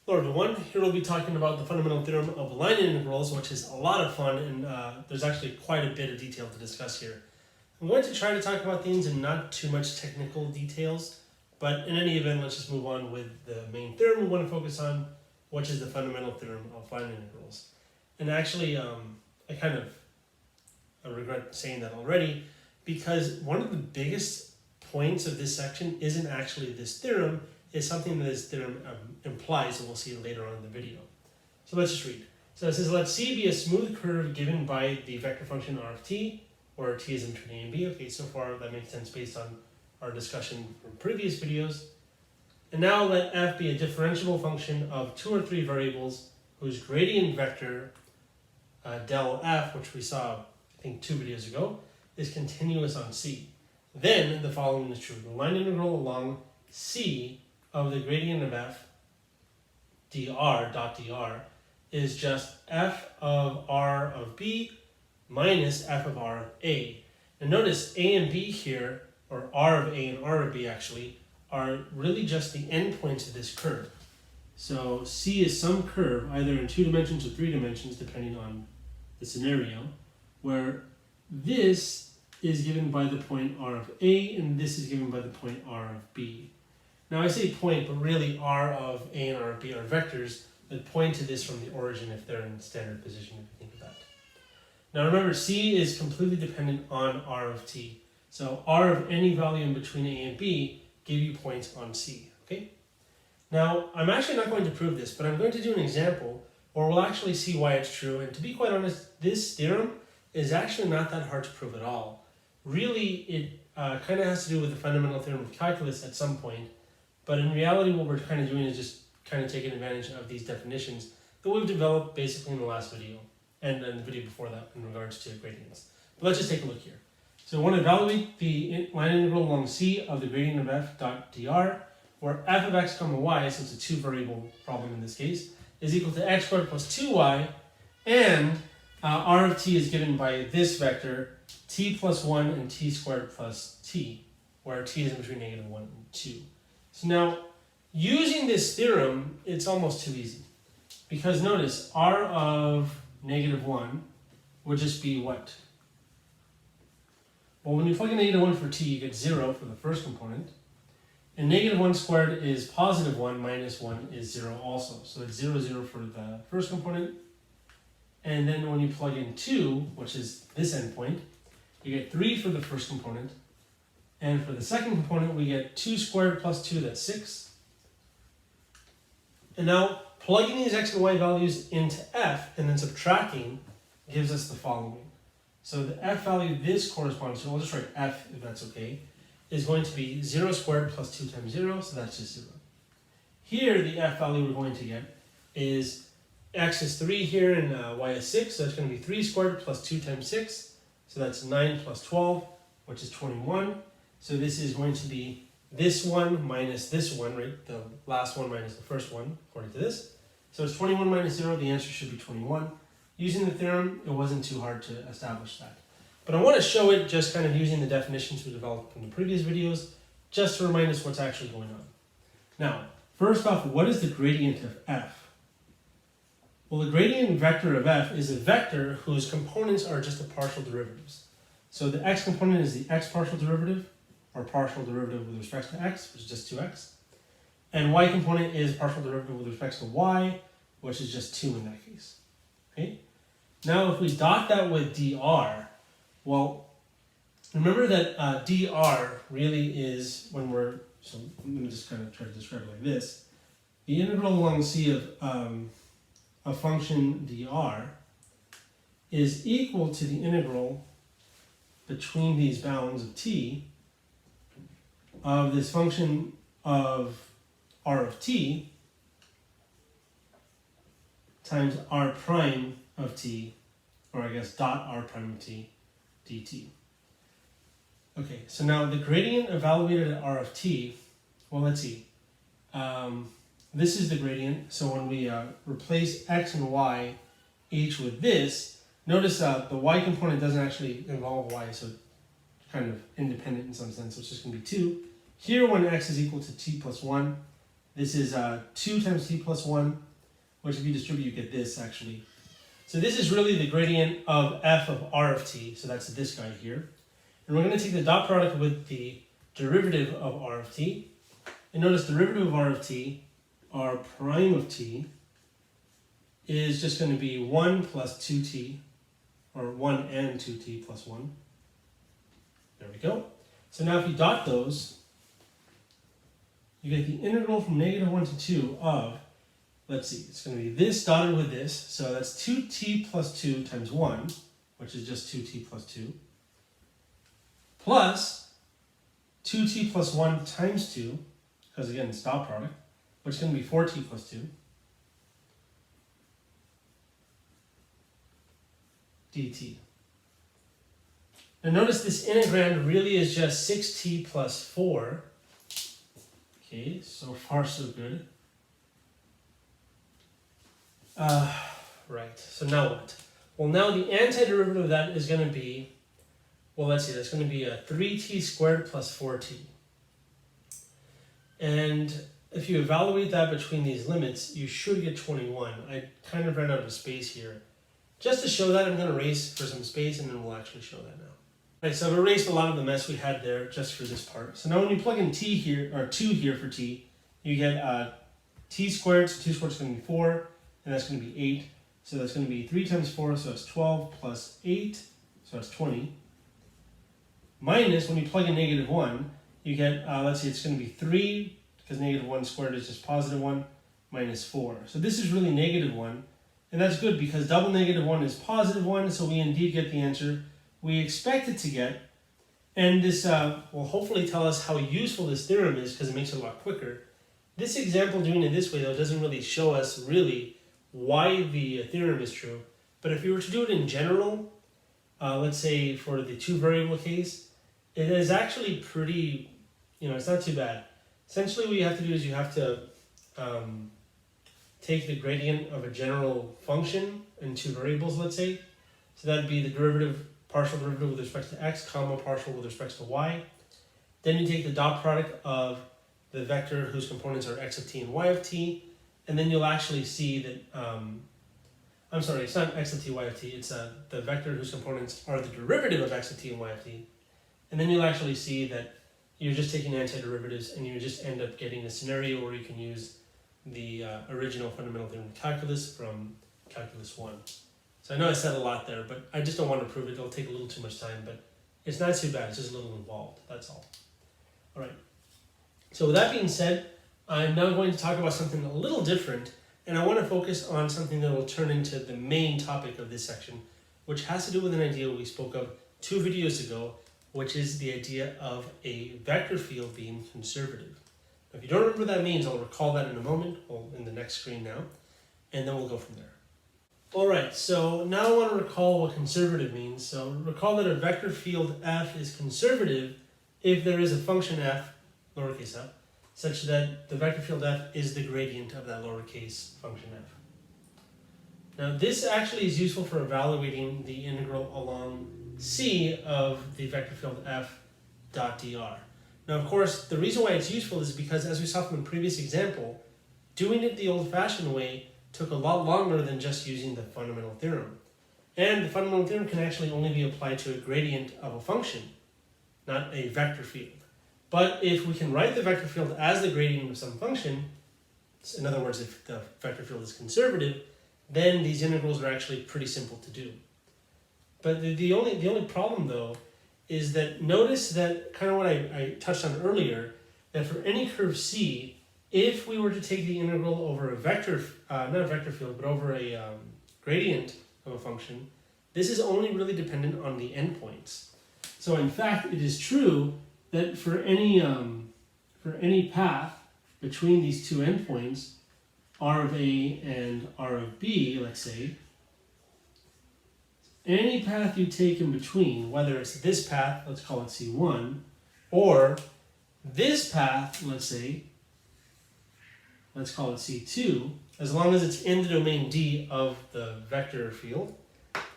Hello everyone, here we'll be talking about the fundamental theorem of line integrals, which is a lot of fun, and there's actually quite a bit of detail to discuss here. I'm going to try to talk about things in not too much technical details, but in any event, let's just move on with the main theorem we want to focus on, which is the fundamental theorem of line integrals. And actually, I regret saying that already, because one of the biggest points of this section isn't actually this theorem, is something that this theorem implies, and we'll see it later on in the video. So let's just read. So it says, let C be a smooth curve given by the vector function r of t, where t is in between a and b. Okay, so far that makes sense based on our discussion from previous videos. And now let f be a differentiable function of two or three variables whose gradient vector del f, which we saw, I think 2 videos ago, is continuous on C. Then the following is true. The line integral along C of the gradient of f dr is just f of r of b minus f of r of a. And notice a and b here, or r of a and r of b actually, are really just the endpoints of this curve. So C is some curve, either in 2 dimensions or 3 dimensions, depending on the scenario, where this is given by the point r of a and this is given by the point r of b. Now I say point, but really r of a and r of b are vectors that point to this from the origin if they're in standard position, if you think of that. Now remember, C is completely dependent on r of t. So r of any value in between a and b give you points on C, okay? Now, I'm actually not going to prove this, but I'm going to do an example where we'll actually see why it's true. And to be quite honest, this theorem is actually not that hard to prove at all. Really, it kind of has to do with the fundamental theorem of calculus at some point. But in reality, what we're kind of doing is just kind of taking advantage of these definitions that we've developed basically in the last video and the video before that in regards to gradients. But let's just take a look here. So I want to evaluate the line integral along C of the gradient of f dot dr, where f of x comma y, so it's a 2 variable problem in this case, is equal to x squared plus 2y, and r of t is given by this vector, t plus 1 and t squared plus t, where t is in between negative 1 and 2. So now, using this theorem, it's almost too easy. Because notice, r of negative 1 would just be what? Well, when you plug in negative 1 for t, you get 0 for the first component. And negative 1 squared is positive 1 minus 1 is 0 also. So it's 0, 0 for the first component. And then when you plug in 2, which is this endpoint, you get 3 for the first component. And for the second component, we get 2 squared plus 2, that's 6. And now, plugging these x and y values into f and then subtracting gives us the following. So the f value this corresponds to, we'll just write f if that's okay, is going to be 0 squared plus 2 times 0, so that's just 0. Here, the f value we're going to get is x is 3 here and y is 6, so that's going to be 3 squared plus 2 times 6, so that's 9 plus 12, which is 21. So this is going to be this one minus this one, right? The last one minus the first one, according to this. So it's 21 minus 0, the answer should be 21. Using the theorem, it wasn't too hard to establish that. But I want to show it just kind of using the definitions we developed in the previous videos, just to remind us what's actually going on. Now, first off, what is the gradient of f? Well, the gradient vector of f is a vector whose components are just the partial derivatives. So the x component is the x partial derivative, or partial derivative with respect to x, which is just 2x. And y component is partial derivative with respect to y, which is just 2 in that case. Okay? Now, if we dot that with dr, well, remember that dr really is when we're, so let me just kind of try to describe it like this. The integral along C of a function dr is equal to the integral between these bounds of t of this function of r of t times r prime of t, or I guess dot r prime of t dt. Okay, so now the gradient evaluated at r of t, well, let's see. This is the gradient, so when we replace x and y each with this, notice the y component doesn't actually involve y, so it's kind of independent in some sense, so it's just going to be 2. Here, when x is equal to t plus 1, This is 2 times t plus 1, which if you distribute, you get this actually. So this is really the gradient of f of r of t, so that's this guy here. And we're going to take the dot product with the derivative of r of t. And notice the derivative of r of t, r prime of t, is just going to be 1 plus 2t, or 1 and 2t plus 1. There we go. So now if you dot those, you get the integral from -1 to 2 of, let's see, it's going to be this dotted with this, so that's 2t plus 2 times 1, which is just 2t plus 2, plus 2t plus 1 times 2, because again it's dot product, which is going to be 4t plus 2, dt. Now notice this integrand really is just 6t plus 4. Okay, so far so good. Right, so now what? Well, now the antiderivative of that is going to be, well, let's see, that's going to be a 3t squared plus 4t. And if you evaluate that between these limits, you should get 21. I kind of ran out of space here. Just to show that, I'm going to erase for some space, and then we'll actually show that now. Right, so I've erased a lot of the mess we had there just for this part. So now when you plug in t here, or 2 here for t, you get t squared, so 2 squared is going to be 4, and that's going to be 8. So that's going to be 3 times 4, so it's 12, plus 8, so that's 20. Minus, when you plug in -1, you get, let's see, it's going to be 3, because -1 squared is just +1, minus 4. So this is really -1, and that's good because double -1 is +1, so we indeed get the answer we expect it to get. And this will hopefully tell us how useful this theorem is because it makes it a lot quicker. This example doing it this way though doesn't really show us really why the theorem is true. But if you were to do it in general, let's say for the 2 variable case, it is actually pretty, it's not too bad. Essentially what you have to do is you have to take the gradient of a general function in 2 variables, let's say. So that'd be the partial derivative with respect to x, comma, partial with respect to y. Then you take the dot product of the vector whose components are x of t and y of t, and then you'll actually see that, I'm sorry, it's not x of t, y of t, it's the vector whose components are the derivative of x of t and y of t. And then you'll actually see that you're just taking antiderivatives and you just end up getting a scenario where you can use the original fundamental theorem of calculus from calculus 1. So I know I said a lot there, but I just don't want to prove it. It'll take a little too much time, but it's not too bad. It's just a little involved. That's all. All right. So with that being said, I'm now going to talk about something a little different, and I want to focus on something that will turn into the main topic of this section, which has to do with an idea we spoke of 2 videos ago, which is the idea of a vector field being conservative. If you don't remember what that means, I'll recall that in a moment, well, in the next screen now, and then we'll go from there. Alright, so now I want to recall what conservative means. So recall that a vector field f is conservative if there is a function f, lowercase f, such that the vector field f is the gradient of that lowercase function f. Now this actually is useful for evaluating the integral along c of the vector field f dot dr. Now of course, the reason why it's useful is because, as we saw from the previous example, doing it the old-fashioned way took a lot longer than just using the fundamental theorem. And the fundamental theorem can actually only be applied to a gradient of a function, not a vector field. But if we can write the vector field as the gradient of some function, in other words, if the vector field is conservative, then these integrals are actually pretty simple to do. But the only problem though is that notice that kind of what I touched on earlier, that for any curve C, if we were to take the integral over a vector, not a vector field, but over a gradient of a function, this is only really dependent on the endpoints. So in fact, it is true that for any path between these 2 endpoints, r of A and r of B, let's say, any path you take in between, whether it's this path, let's call it C1, or this path, let's say, let's call it C2, as long as it's in the domain D of the vector field.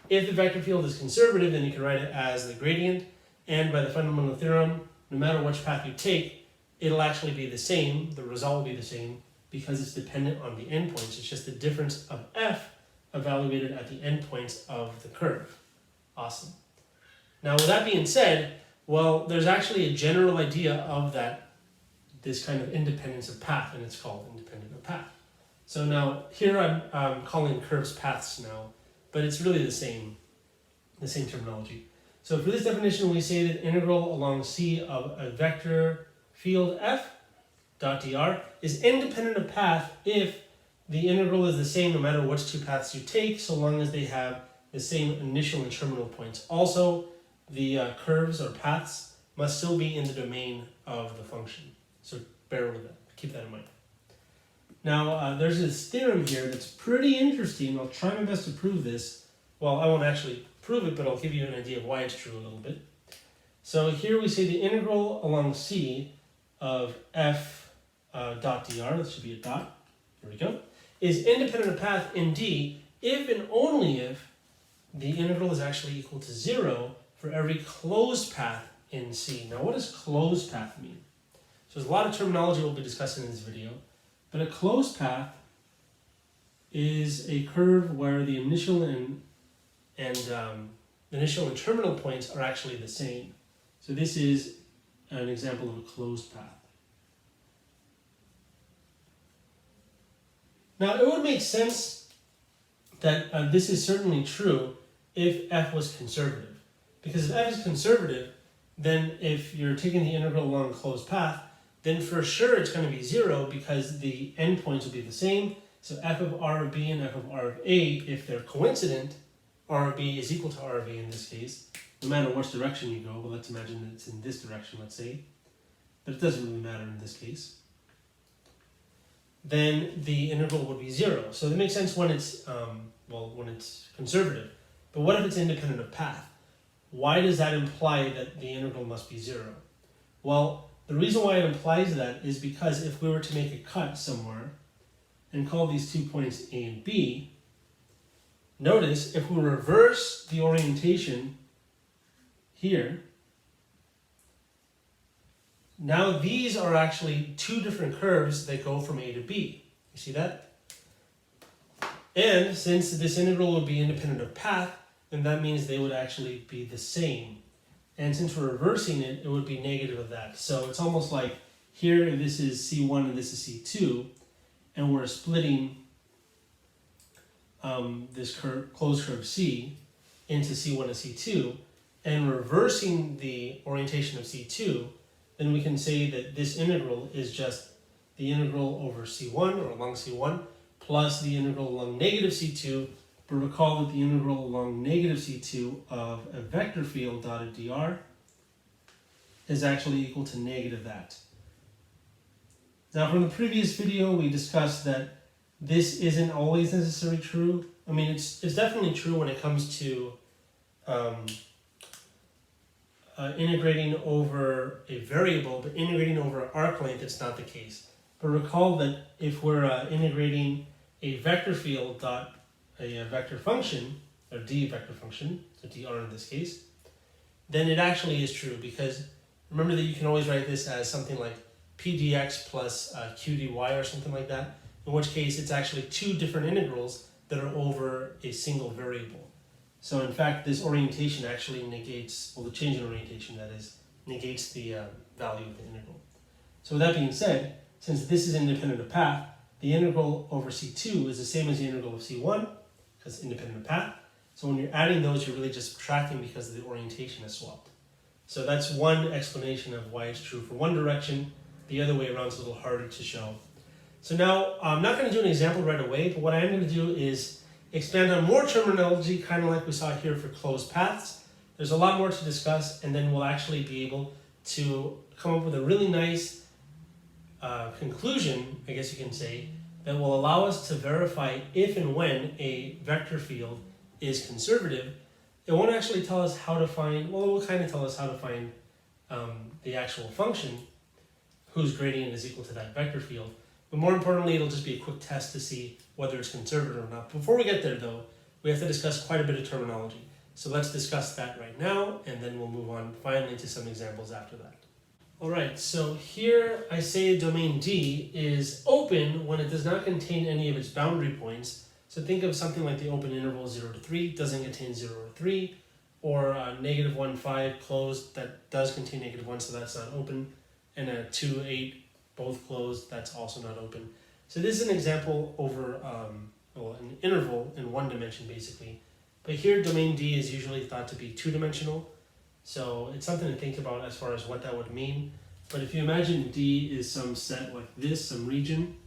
If the vector field is conservative, then you can write it as the gradient, and by the fundamental theorem, no matter which path you take, it'll actually be the same, the result will be the same, because it's dependent on the endpoints. It's just the difference of f evaluated at the endpoints of the curve. Awesome. Now with that being said, well, there's actually a general idea of this kind of independence of path, and it's called independent of path. So now here I'm calling curves paths now, but it's really the same terminology. So for this definition, we say that integral along C of a vector field f dot dr is independent of path if the integral is the same no matter which two paths you take, so long as they have the same initial and terminal points. Also, the curves or paths must still be in the domain of the function. So bear with that, keep that in mind. Now, there's this theorem here that's pretty interesting. I'll try my best to prove this. Well, I won't actually prove it, but I'll give you an idea of why it's true a little bit. So here we say the integral along C of f dot dr, this should be a dot, here we go, is independent of path in D if and only if the integral is actually equal to 0 for every closed path in C. Now what does closed path mean? So there's a lot of terminology we'll be discussing in this video, but a closed path is a curve where the initial and terminal points are actually the same. So this is an example of a closed path. Now it would make sense that this is certainly true if f was conservative. Because if f is conservative, then if you're taking the integral along a closed path, then for sure it's going to be 0 because the endpoints will be the same. So f of r of b and f of r of a, if they're coincident, r of b is equal to r of a in this case, no matter which direction you go. Well, let's imagine that it's in this direction, let's say. But it doesn't really matter in this case. Then the integral would be 0. So that makes sense when it's when it's conservative. But what if it's independent of path? Why does that imply that the integral must be 0? Well, the reason why it implies that is because if we were to make a cut somewhere and call these 2 points A and B, notice if we reverse the orientation here, now these are actually 2 different curves that go from A to B. You see that? And since this integral would be independent of path, then that means they would actually be the same. And since we're reversing it, it would be negative of that. So it's almost like here this is C1 and this is C2, and we're splitting this closed curve C into C1 and C2, and reversing the orientation of C2, then we can say that this integral is just the integral over C1 or along C1 plus the integral along negative C2. But recall that the integral along negative C2 of a vector field dotted dr is actually equal to negative that. Now from the previous video we discussed that this isn't always necessarily true. I mean it's definitely true when it comes to integrating over a variable, but integrating over an arc length it's not the case. But recall that if we're integrating a vector field dot a vector function, or d vector function, so dr in this case, then it actually is true, because remember that you can always write this as something like p dx plus q dy or something like that, in which case it's actually 2 different integrals that are over a single variable. So in fact this orientation actually negates, well the change in orientation that is, negates the value of the integral. So with that being said, since this is independent of path, the integral over C2 is the same as the integral of C1, because it's independent of path. So when you're adding those, you're really just subtracting because the orientation is swapped. So that's one explanation of why it's true for one direction. The other way around is a little harder to show. So now, I'm not going to do an example right away, but what I am going to do is expand on more terminology, kind of like we saw here for closed paths. There's a lot more to discuss, and then we'll actually be able to come up with a really nice conclusion, I guess you can say, that will allow us to verify if and when a vector field is conservative. It won't actually tell us how to find, well, it will kind of tell us how to find the actual function whose gradient is equal to that vector field. But more importantly, it'll just be a quick test to see whether it's conservative or not. Before we get there though, we have to discuss quite a bit of terminology. So let's discuss that right now, and then we'll move on finally to some examples after that. All right, so here I say domain D is open when it does not contain any of its boundary points. So think of something like the open interval 0 to 3 doesn't contain 0 or 3, or -1, 5 closed that does contain -1, so that's not open, and a 2, 8 both closed, that's also not open. So this is an example over an interval in one dimension basically. But here domain D is usually thought to be two-dimensional. So it's something to think about as far as what that would mean. But if you imagine D is some set like this, some region,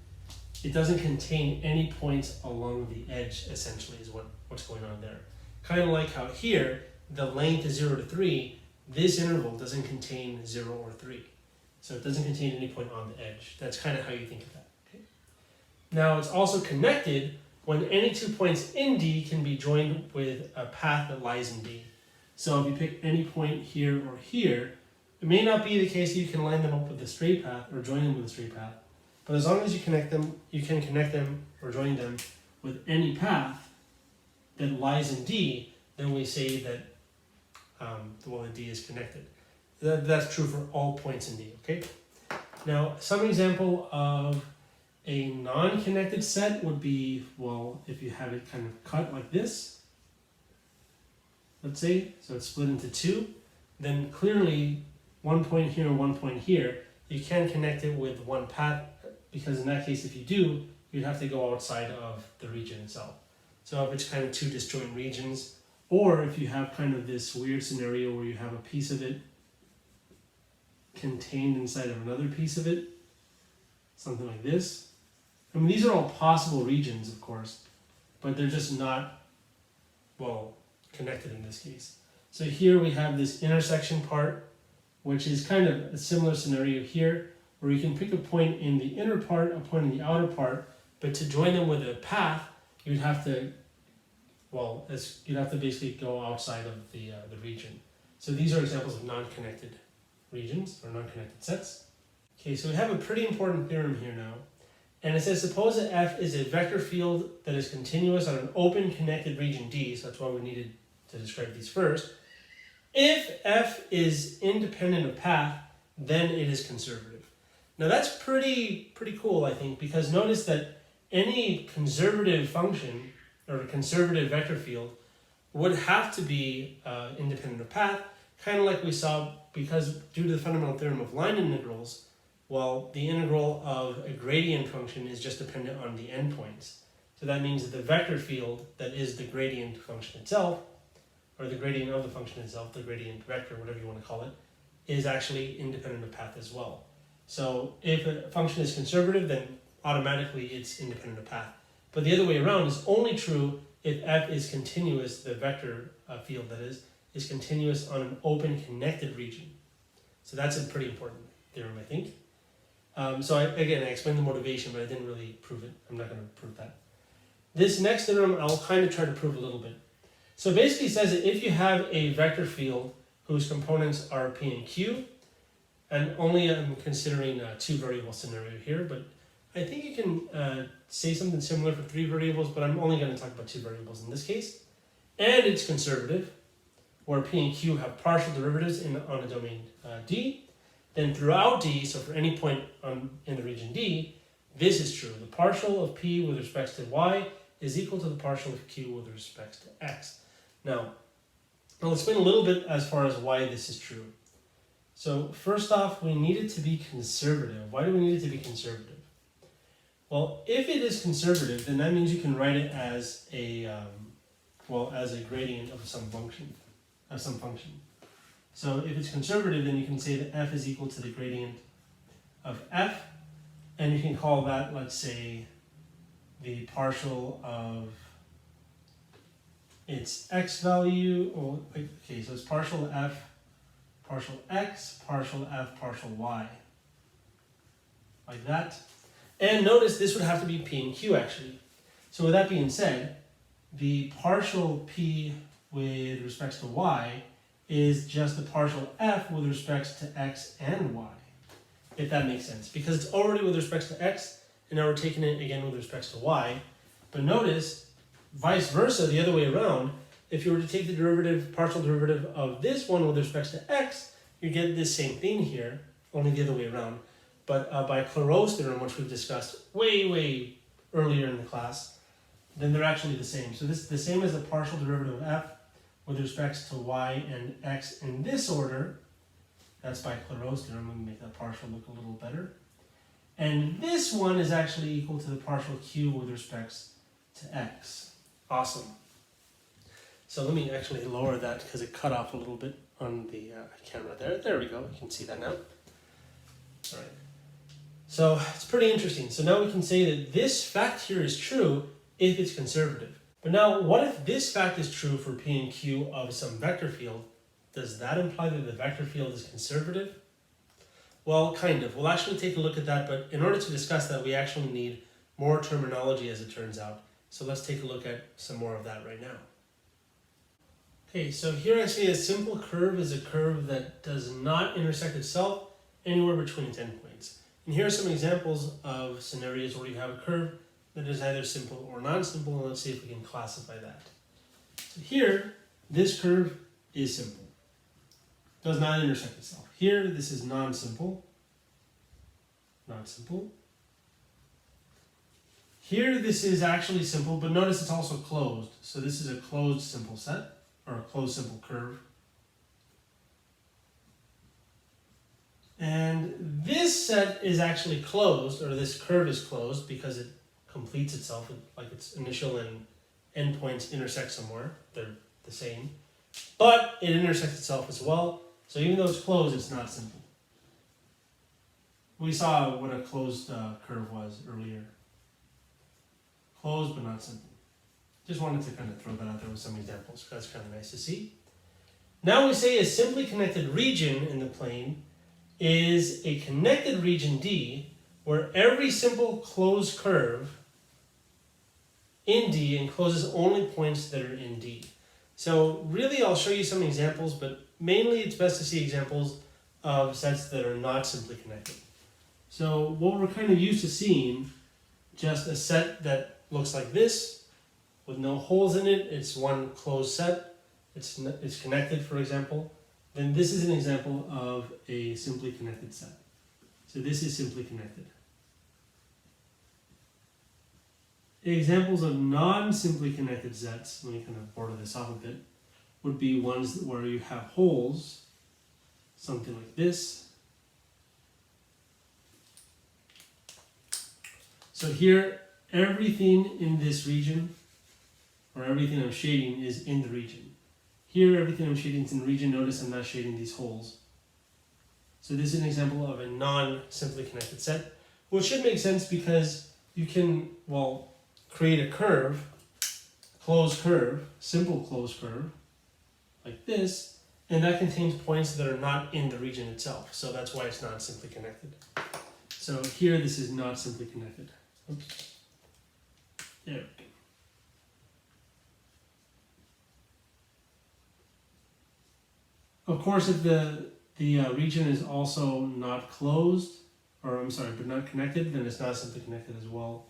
it doesn't contain any points along the edge, essentially, is what's going on there. Kind of like how here, the length is 0 to 3, this interval doesn't contain 0 or 3. So it doesn't contain any point on the edge. That's kind of how you think of that. Okay? Now it's also connected when any 2 points in D can be joined with a path that lies in D. So if you pick any point here or here, it may not be the case that you can line them up with a straight path or join them with a straight path. But as long as you connect them, you can connect them or join them with any path that lies in D, then we say that the D is connected. That's true for all points in D, okay? Now, some example of a non-connected set would be, well, if you have it kind of cut like this, let's say, so it's split into 2, then clearly 1 point here and 1 point here, you can connect it with one path, because in that case, if you do, you'd have to go outside of the region itself. So if it's kind of 2 disjoint regions, or if you have kind of this weird scenario where you have a piece of it contained inside of another piece of it, something like this. I mean, these are all possible regions, of course, but they're just not, well, connected in this case. So here we have this intersection part, which is kind of a similar scenario here, where you can pick a point in the inner part, a point in the outer part, but to join them with a path, you'd have to, well, you'd have to basically go outside of the region. So these are examples of non-connected regions or non-connected sets. Okay, so we have a pretty important theorem here now. And it says, suppose that F is a vector field that is continuous on an open connected region D, so that's why we needed to describe these first. If F is independent of path, then it is conservative. Now that's pretty cool, I think, because notice that any conservative function or conservative vector field would have to be independent of path, kind of like we saw, because due to the fundamental theorem of line integrals, well, the integral of a gradient function is just dependent on the endpoints. So that means that the vector field that is the gradient function itself, or the gradient of the function itself, the gradient vector, whatever you want to call it, is actually independent of path as well. So if a function is conservative, then automatically it's independent of path. But the other way around is only true if F is continuous, the vector field that is continuous on an open connected region. So that's a pretty important theorem, I think. So I explained the motivation, but I didn't really prove it. I'm not going to prove that. This next theorem, I'll kind of try to prove a little bit. So it basically says that if you have a vector field whose components are P and Q, and only I'm considering a 2-variable scenario here, but I think you can say something similar for 3 variables, but I'm only going to talk about 2 variables in this case. And it's conservative, where P and Q have partial derivatives on a domain D. Then throughout D, so for any point in the region D, this is true. The partial of P with respect to Y is equal to the partial of Q with respect to X. Now, I'll explain a little bit as far as why this is true. So first off, we need it to be conservative. Why do we need it to be conservative? Well, if it is conservative, then that means you can write it as a gradient of some function. So if it's conservative, then you can say that F is equal to the gradient of F, and you can call that, let's say, the partial of its X value. Okay, so it's partial F, partial X, partial F, partial Y. Like that. And notice this would have to be P and Q actually. So with that being said, the partial P with respect to Y is just the partial F with respect to X and Y, if that makes sense. Because it's already with respect to X, and now we're taking it again with respect to Y. But notice, vice versa, the other way around, if you were to take the partial derivative of this one with respect to X, you get this same thing here, only the other way around. But by Clause's theorem, which we've discussed way earlier in the class, then they're actually the same. So this is the same as the partial derivative of f with respect to y and x in this order. That's by Clause's theorem. Let me make that partial look a little better. And this one is actually equal to the partial q with respect to x. Awesome. So let me actually lower that because it cut off a little bit on the camera there. There we go. You can see that now. All right. So it's pretty interesting. So now we can say that this fact here is true if it's conservative. But now, what if this fact is true for P and Q of some vector field? Does that imply that the vector field is conservative? Well, kind of. We'll actually take a look at that, but in order to discuss that, we actually need more terminology as it turns out. So let's take a look at some more of that right now. Okay, so here I say a simple curve is a curve that does not intersect itself anywhere between 10 points. And here are some examples of scenarios where you have a curve that is either simple or non-simple, and let's see if we can classify that. So here, this curve is simple. Does not intersect itself. Here, this is non-simple. Not simple. Here, this is actually simple, but notice it's also closed. So this is a closed simple set, or a closed simple curve. And this set is actually closed, or this curve is closed because it completes itself, like its initial and end points intersect somewhere. They're the same. But it intersects itself as well. So even though it's closed, it's not simple. We saw what a closed curve was earlier. Closed but not simple. Just wanted to kind of throw that out there with some examples, because that's kind of nice to see. Now we say a simply connected region in the plane is a connected region D where every simple closed curve in D encloses only points that are in D. So really I'll show you some examples, but mainly it's best to see examples of sets that are not simply connected. So what we're kind of used to seeing, just a set that looks like this with no holes in it, it's one closed set, it's connected, for example. Then this is an example of a simply connected set. So this is simply connected. Examples of non-simply connected sets, let me kind of border this off a bit, would be ones where you have holes, something like this. So here, everything in this region, or everything I'm shading, is in the region. Here, everything I'm shading is in the region. Notice I'm not shading these holes. So this is an example of a non-simply connected set, which should make sense because you can, well, create a curve, closed curve, simple closed curve, like this, and that contains points that are not in the region itself. So that's why it's not simply connected. So here, this is not simply connected. Oops. There we go. Of course, if the region is also not closed, or I'm sorry, but not connected, then it's not simply connected as well.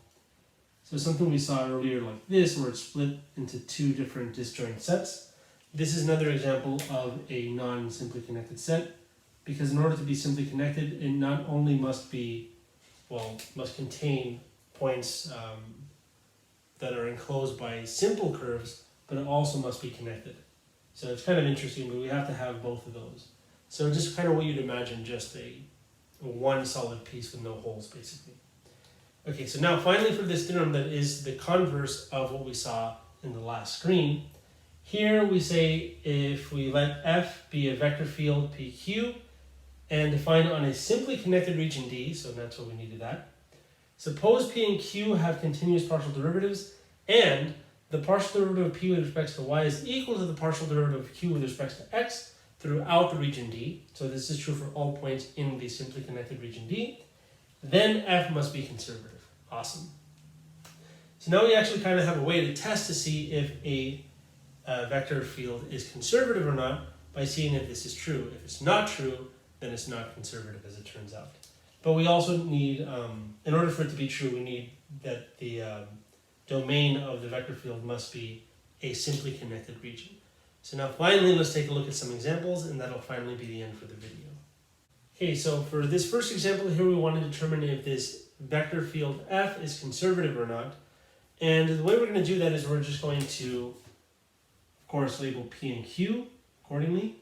So something we saw earlier like this, where it's split into two different disjoint sets. This is another example of a non-simply connected set, because in order to be simply connected, it not only must be, well, must contain points that are enclosed by simple curves, but it also must be connected. So it's kind of interesting, but we have to have both of those. So just kind of what you'd imagine, just a one solid piece with no holes, basically. Okay, so now finally for this theorem that is the converse of what we saw in the last screen, here we say if we let F be a vector field PQ and defined on a simply connected region D, so that's what we needed that, suppose P and Q have continuous partial derivatives and the partial derivative of P with respect to Y is equal to the partial derivative of Q with respect to X throughout the region D. So this is true for all points in the simply connected region D. Then F must be conservative. Awesome. So now we actually kind of have a way to test to see if a vector field is conservative or not by seeing if this is true. If it's not true, then it's not conservative, as it turns out. But we also need, in order for it to be true, we need that the domain of the vector field must be a simply connected region. So now finally, let's take a look at some examples, and that'll finally be the end for the video. Okay, so for this first example here, we want to determine if this vector field F is conservative or not. And the way we're going to do that is we're just going to, of course, label P and Q accordingly.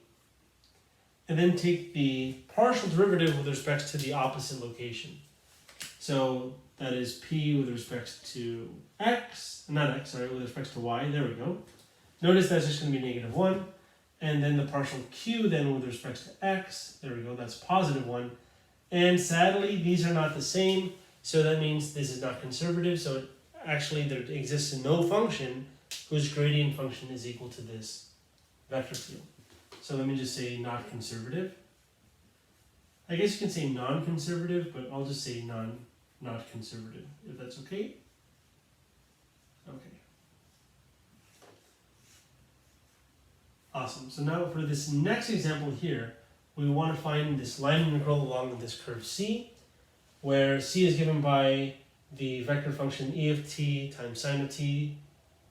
And then take the partial derivative with respect to the opposite location. So that is P with respect to X, not X, sorry, with respect to Y, there we go. Notice that's just going to be -1. And then the partial Q then with respect to X, there we go, that's +1. And sadly, these are not the same, so that means this is not conservative, so actually there exists no function whose gradient function is equal to this vector field. So let me just say not conservative. I guess you can say non-conservative, but I'll just say not conservative, if that's okay. Okay. Awesome. So now for this next example here, we want to find this line integral along this curve C, where C is given by the vector function e of t times sine of t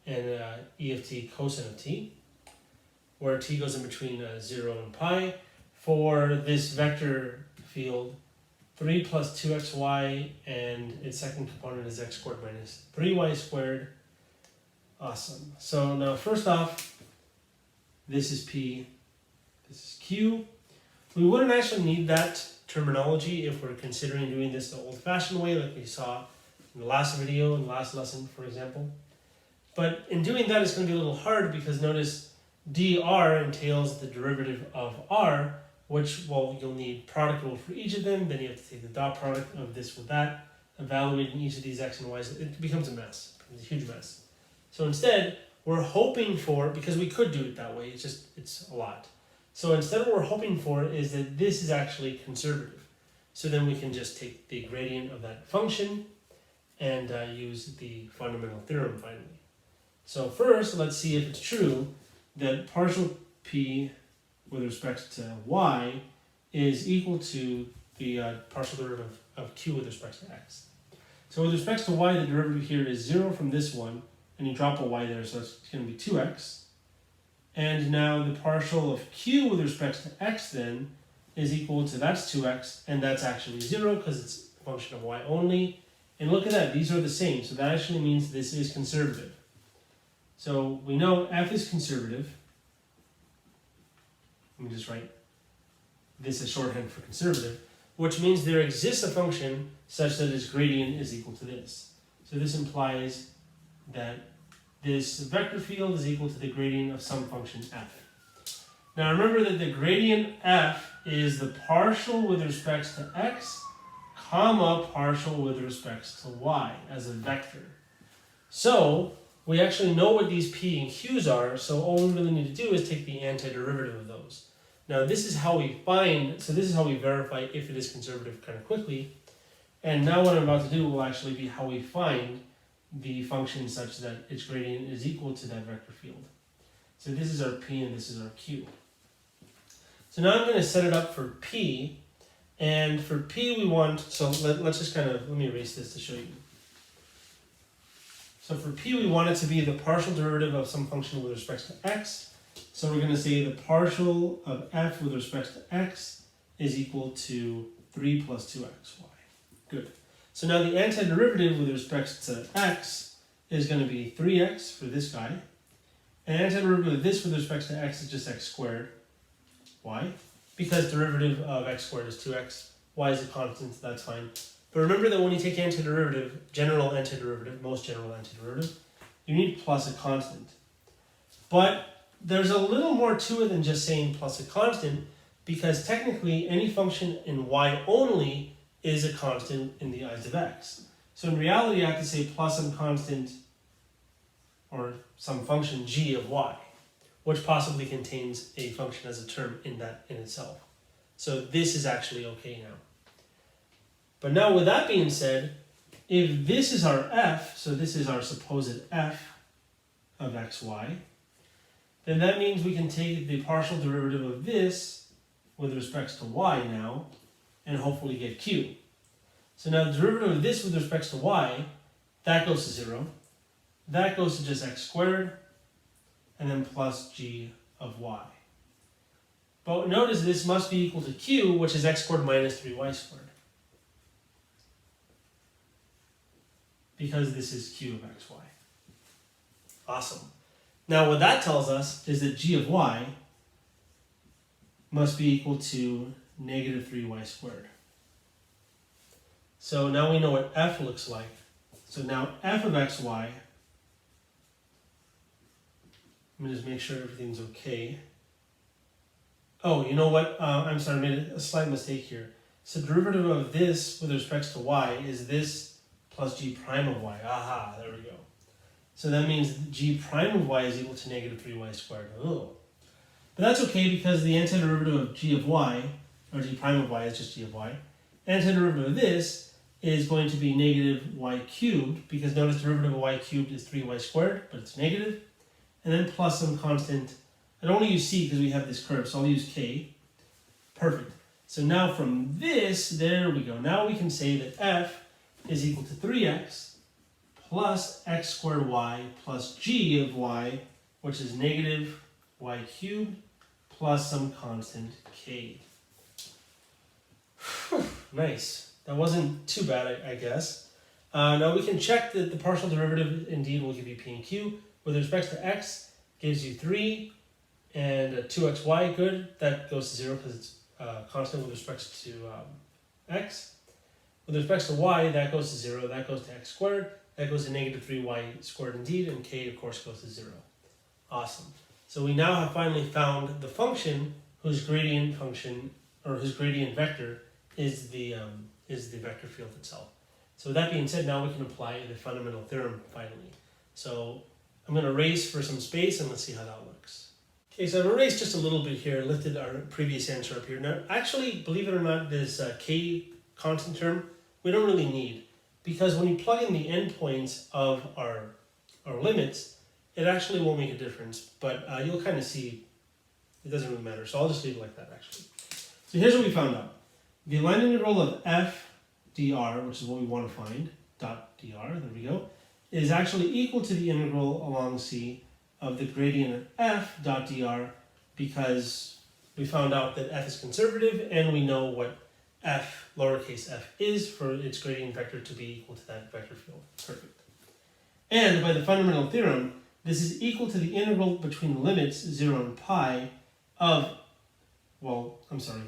and e of t cosine of t, where t goes in between 0 and pi. For this vector field, 3 plus 2xy, and its second component is x squared minus 3y squared. Awesome. So now first off, this is P, this is Q. We wouldn't actually need that terminology if we're considering doing this the old-fashioned way, like we saw in the last video, in the last lesson, for example. But in doing that, it's going to be a little hard because notice dr entails the derivative of r, which, well, you'll need product rule for each of them, then you have to take the dot product of this with that, evaluating each of these x and y's. It becomes a mess, it becomes a huge mess. So instead, we're hoping for, because we could do it that way, it's a lot. So instead what we're hoping for is that this is actually conservative. So then we can just take the gradient of that function and use the fundamental theorem finally. So first, let's see if it's true that partial p with respect to y is equal to the partial derivative of q with respect to x. So with respect to y, the derivative here is 0 from this one, and you drop a y there, so it's going to be 2x. And now the partial of q with respect to x then is equal to, that's 2x, and that's actually 0 because it's a function of y only. And look at that, these are the same, so that actually means this is conservative. So we know f is conservative. Let me just write this as shorthand for conservative, which means there exists a function such that its gradient is equal to this. So this implies that this vector field is equal to the gradient of some function f. Now remember that the gradient f is the partial with respect to x, comma partial with respect to y as a vector. So we actually know what these p and q's are, so all we really need to do is take the antiderivative of those. Now this is how we find, so this is how we verify if it is conservative kind of quickly. And now what I'm about to do will actually be how we find the function such that its gradient is equal to that vector field. So this is our p and this is our q. So now I'm going to set it up for p, and for p we want, so let's just kind of, let me erase this to show you. So for p we want it to be the partial derivative of some function with respect to x. So we're going to say the partial of f with respect to x is equal to 3 plus 2xy. Good. So now the antiderivative with respect to x is going to be 3x for this guy. And antiderivative of this with respect to x is just x squared. Why? Because derivative of x squared is 2x. Y is a constant, so that's fine. But remember that when you take antiderivative, general antiderivative, most general antiderivative, you need plus a constant. But there's a little more to it than just saying plus a constant, because technically any function in y only is a constant in the eyes of x. So in reality, I have to say plus some constant or some function g of y, which possibly contains a function as a term in that in itself. So this is actually okay now. But now with that being said, if this is our f, so this is our supposed f of xy, then that means we can take the partial derivative of this with respect to y now, and hopefully get q. So now the derivative of this with respect to y, that goes to 0. That goes to just x squared, and then plus g of y. But notice this must be equal to q, which is x squared minus 3y squared. Because this is q of xy. Awesome. Now what that tells us is that g of y must be equal to negative 3y squared. So now we know what f looks like. So now f of xy, let me just make sure everything's okay. Oh, you know what? I'm sorry, I made a slight mistake here. So derivative of this with respect to y is this plus g prime of y. Aha, there we go. So that means g prime of y is equal to negative 3y squared. Oh. But that's okay because the antiderivative of g of y, or g prime of y is just g of y. Antiderivative of this is going to be negative y cubed, because notice derivative of y cubed is 3y squared, but it's negative. And then plus some constant. I don't want to use c because we have this curve, so I'll use k. Perfect. So now from this, there we go. Now we can say that f is equal to 3x plus x squared y plus g of y, which is negative y cubed plus some constant k. Whew, nice. That wasn't too bad, I guess. Now we can check that the partial derivative indeed will give you p and q. With respect to x, gives you 3 and 2xy, good. That goes to 0 because it's constant with respect to x. With respect to y, that goes to 0, that goes to x squared, that goes to negative 3y squared indeed, and k of course goes to 0. Awesome. So we now have finally found the function whose gradient function, or whose gradient vector is the vector field itself. So with that being said, now we can apply the fundamental theorem finally. So I'm going to erase for some space and let's see how that looks. Okay, so I've erased just a little bit here, lifted our previous answer up here. Now, actually, believe it or not, this k constant term, we don't really need, because when you plug in the endpoints of our limits, it actually won't make a difference, but you'll kind of see it doesn't really matter. So I'll just leave it like that, actually. So here's what we found out. The line integral of f dr, which is what we want to find, dot dr, there we go, is actually equal to the integral along C of the gradient of f dot dr, because we found out that f is conservative and we know what f, lowercase f, is for its gradient vector to be equal to that vector field. Perfect. And by the fundamental theorem, this is equal to the integral between the limits 0 and pi of, well, I'm sorry.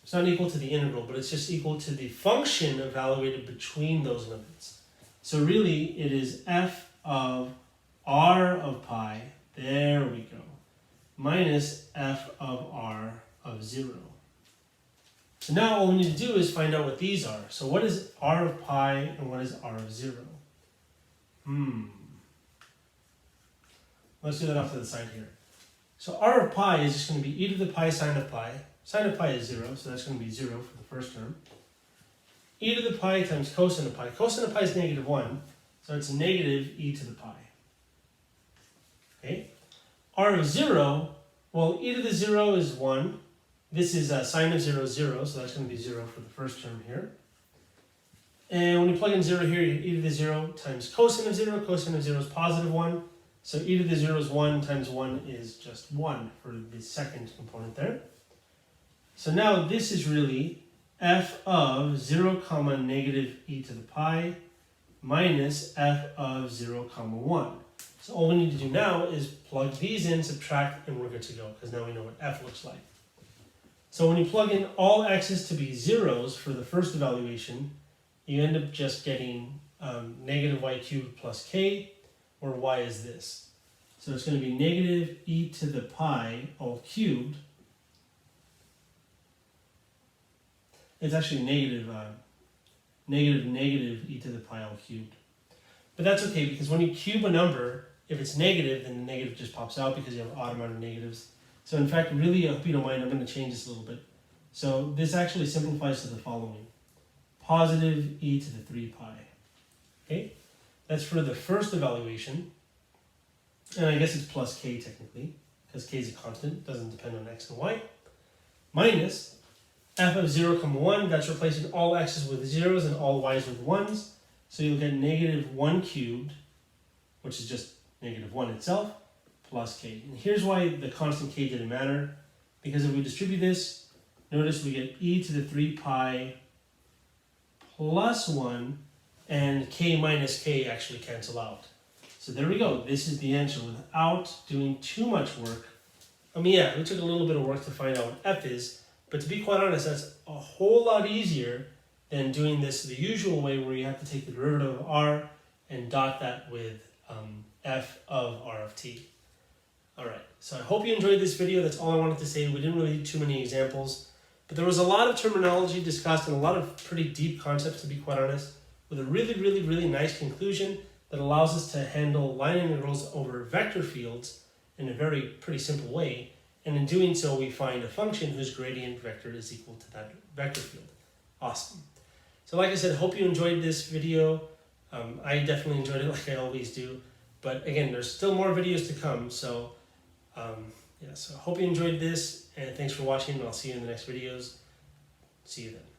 It's not equal to the integral, but it's just equal to the function evaluated between those limits. So really, it is f of r of pi, there we go, minus f of r of 0. So now all we need to do is find out what these are. So what is r of pi and what is r of 0? Let's do that off to the side here. So r of pi is just going to be e to the pi sine of pi. Sine of pi is 0, so that's going to be 0 for the first term. E to the pi times cosine of pi. Cosine of pi is negative 1, so it's negative e to the pi. Okay? R of 0, well, e to the 0 is 1. This is sine of 0 is 0, so that's going to be 0 for the first term here. And when you plug in 0 here, you get e to the 0 times cosine of 0. Cosine of 0 is positive 1. So e to the 0 is 1 times 1 is just 1 for the second component there. So now this is really f of 0 comma negative e to the pi minus f of 0 comma 1. So all we need to do now is plug these in, subtract, and we're good to go, because now we know what f looks like. So when you plug in all x's to be zeros for the first evaluation, you end up just getting negative y cubed plus k, where y is this. So it's going to be negative e to the pi all cubed. It's actually negative e to the pi all cubed. But that's okay, because when you cube a number, if it's negative, then the negative just pops out because you have an odd amount of negatives. So in fact, really, I hope you don't mind, I'm going to change this a little bit. So this actually simplifies to the following. Positive e to the 3 pi. Okay? That's for the first evaluation. And I guess it's plus k technically, because k is a constant, doesn't depend on x and y. Minus f of 0 comma 1, that's replacing all x's with zeros and all y's with 1s. So you'll get negative 1 cubed, which is just negative 1 itself, plus k. And here's why the constant k didn't matter. because if we distribute this, notice we get e to the 3 pi plus 1, and k minus k actually cancel out. So there we go. This is the answer without doing too much work. I mean, yeah, we took a little bit of work to find out what f is, but to be quite honest, that's a whole lot easier than doing this the usual way where you have to take the derivative of r and dot that with f of r of t. Alright, so I hope you enjoyed this video. That's all I wanted to say. We didn't really do too many examples, but there was a lot of terminology discussed and a lot of pretty deep concepts, to be quite honest, with a really nice conclusion that allows us to handle line integrals over vector fields in a very pretty simple way. And in doing so, we find a function whose gradient vector is equal to that vector field. Awesome. So like I said, hope you enjoyed this video. I definitely enjoyed it like I always do. But again, there's still more videos to come. So yeah, so I hope you enjoyed this, and thanks for watching, and I'll see you in the next videos. See you then.